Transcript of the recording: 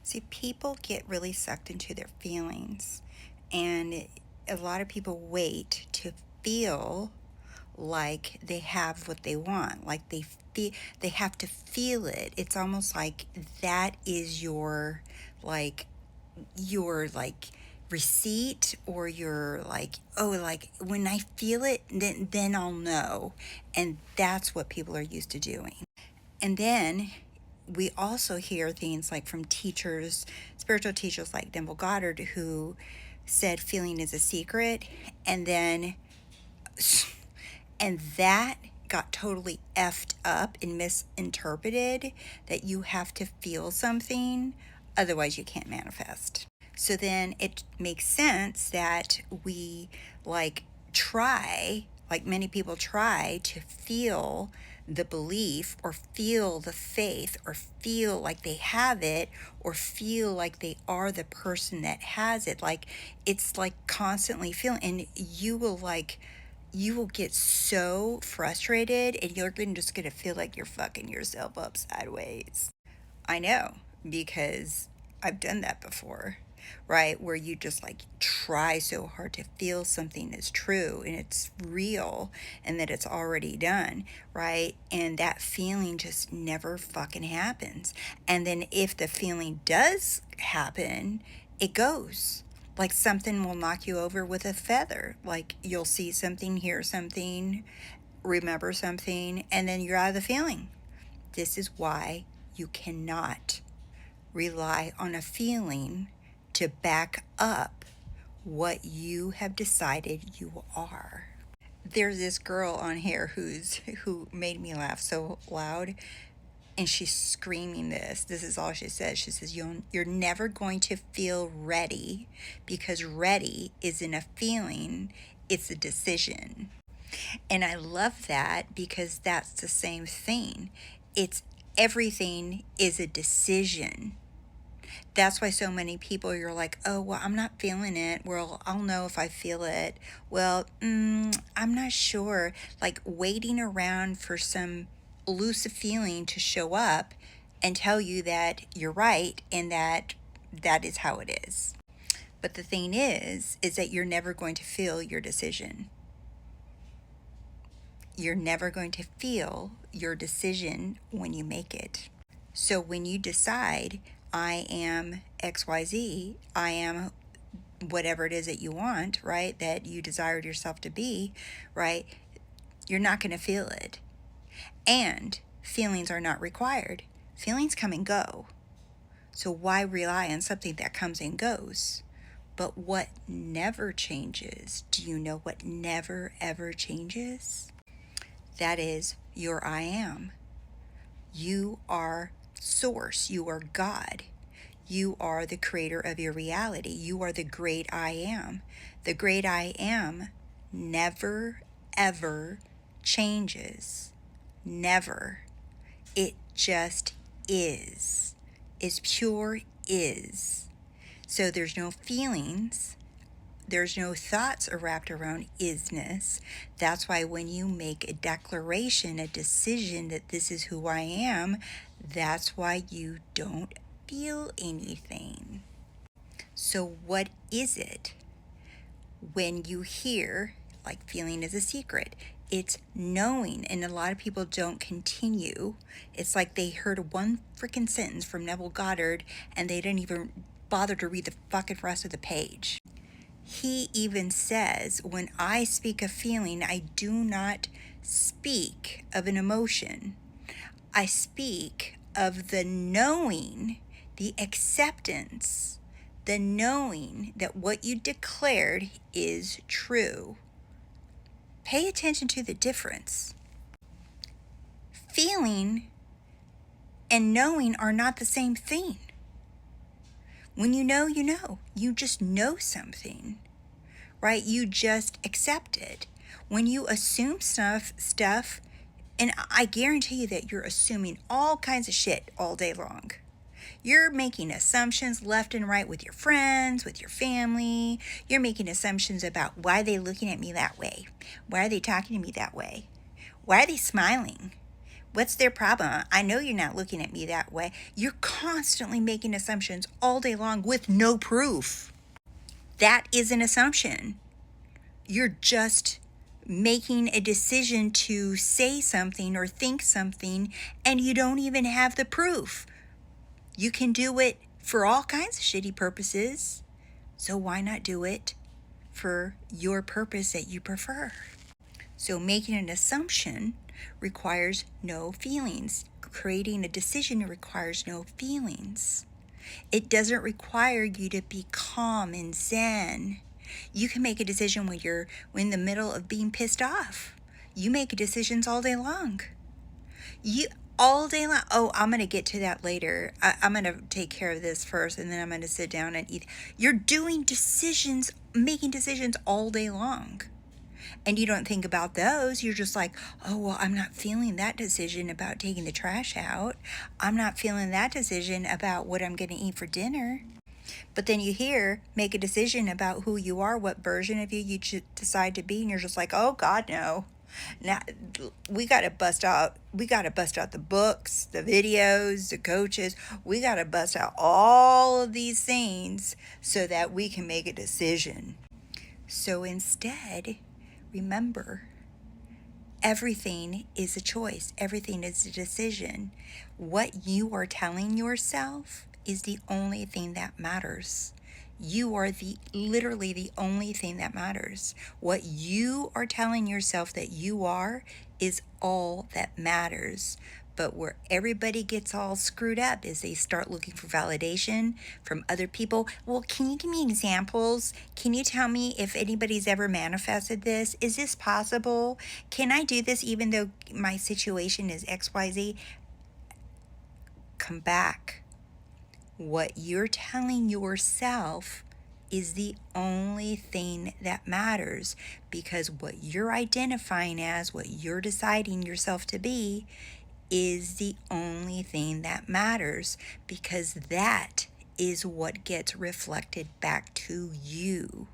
See, people get really sucked into their feelings, and a lot of people wait to feel like they have what they want, like they have to feel it. It's almost like that is like your receipt, or your like, oh, like when I feel it, then I'll know. And that's what people are used to doing. And then we also hear things like from teachers, spiritual teachers like Neville Goddard, who said feeling is a secret. And then, and that got totally effed up and misinterpreted, that you have to feel something, otherwise you can't manifest. So then it makes sense that we like like many people try to feel the belief, or feel the faith, or feel like they have it, or feel like they are the person that has it. Like it's like constantly feeling, and you will get so frustrated, and you're just gonna feel like you're fucking yourself up sideways. I know, because I've done that before, right? Where you just like try so hard to feel something is true and it's real and that it's already done, right? And that feeling just never fucking happens. And then if the feeling does happen, it goes. Like something will knock you over with a feather. Like you'll see something, hear something, remember something, and then you're out of the feeling. This is why you cannot rely on a feeling to back up what you have decided you are. There's this girl on here who made me laugh so loud, and she's screaming this. This is all she says. She says, you're never going to feel ready, because ready isn't a feeling, it's a decision. And I love that, because that's the same thing. It's everything is a decision. That's why so many people, you're like, oh, well, I'm not feeling it. Well, I'll know if I feel it. Well, I'm not sure. Like waiting around for some elusive feeling to show up and tell you that you're right, and that is how it is. But the thing is that you're never going to feel your decision. You're never going to feel your decision when you make it. So when you decide, I am XYZ, I am whatever it is that you want, right? That you desired yourself to be, right? You're not going to feel it. And feelings are not required. Feelings come and go. So why rely on something that comes and goes? But what never changes, do you know what never ever changes? That is your I am. You are source. You are God. You are the creator of your reality. You are the great I am. The great I am never, ever changes. Never. It just is. It's pure is. So there's no feelings. There's no thoughts are wrapped around isness. That's why when you make a declaration, a decision that this is who I am, that's why you don't feel anything. So what is it when you hear, like feeling is a secret? It's knowing, and a lot of people don't continue. It's like they heard one freaking sentence from Neville Goddard and they didn't even bother to read the fucking rest of the page. He even says, when I speak of feeling, I do not speak of an emotion. I speak of the knowing, the acceptance, the knowing that what you declared is true. Pay attention to the difference. Feeling and knowing are not the same thing. When you know, you know. You just know something, right? You just accept it. When you assume stuff, and I guarantee you that you're assuming all kinds of shit all day long. You're making assumptions left and right with your friends, with your family. You're making assumptions about why are they looking at me that way? Why are they talking to me that way? Why are they smiling? What's their problem? I know you're not looking at me that way. You're constantly making assumptions all day long with no proof. That is an assumption. You're just making a decision to say something or think something, and you don't even have the proof. You can do it for all kinds of shitty purposes, so why not do it for your purpose that you prefer? So making an assumption requires no feelings. Creating a decision requires no feelings. It doesn't require you to be calm and zen. You can make a decision when you're in the middle of being pissed off. You make decisions all day long. All day long. Oh, I'm going to get to that later. I'm going to take care of this first, and then I'm going to sit down and eat. You're doing decisions, making decisions all day long. And you don't think about those. You're just like, oh, well, I'm not feeling that decision about taking the trash out. I'm not feeling that decision about what I'm going to eat for dinner. But then you make a decision about who you are, what version of you decide to be, and you're just like, oh God, no. Now we gotta bust out the books, the videos, the coaches. We gotta bust out all of these things so that we can make a decision. So instead, remember, everything is a choice. Everything is a decision. What you are telling yourself is the only thing that matters. You are literally the only thing that matters. What you are telling yourself that you are is all that matters. But where everybody gets all screwed up is they start looking for validation from other people. Well, can you give me examples? Can you tell me if anybody's ever manifested this? Is this possible? Can I do this even though my situation is XYZ? Come back. What you're telling yourself is the only thing that matters, because what you're identifying as, what you're deciding yourself to be, is the only thing that matters, because that is what gets reflected back to you.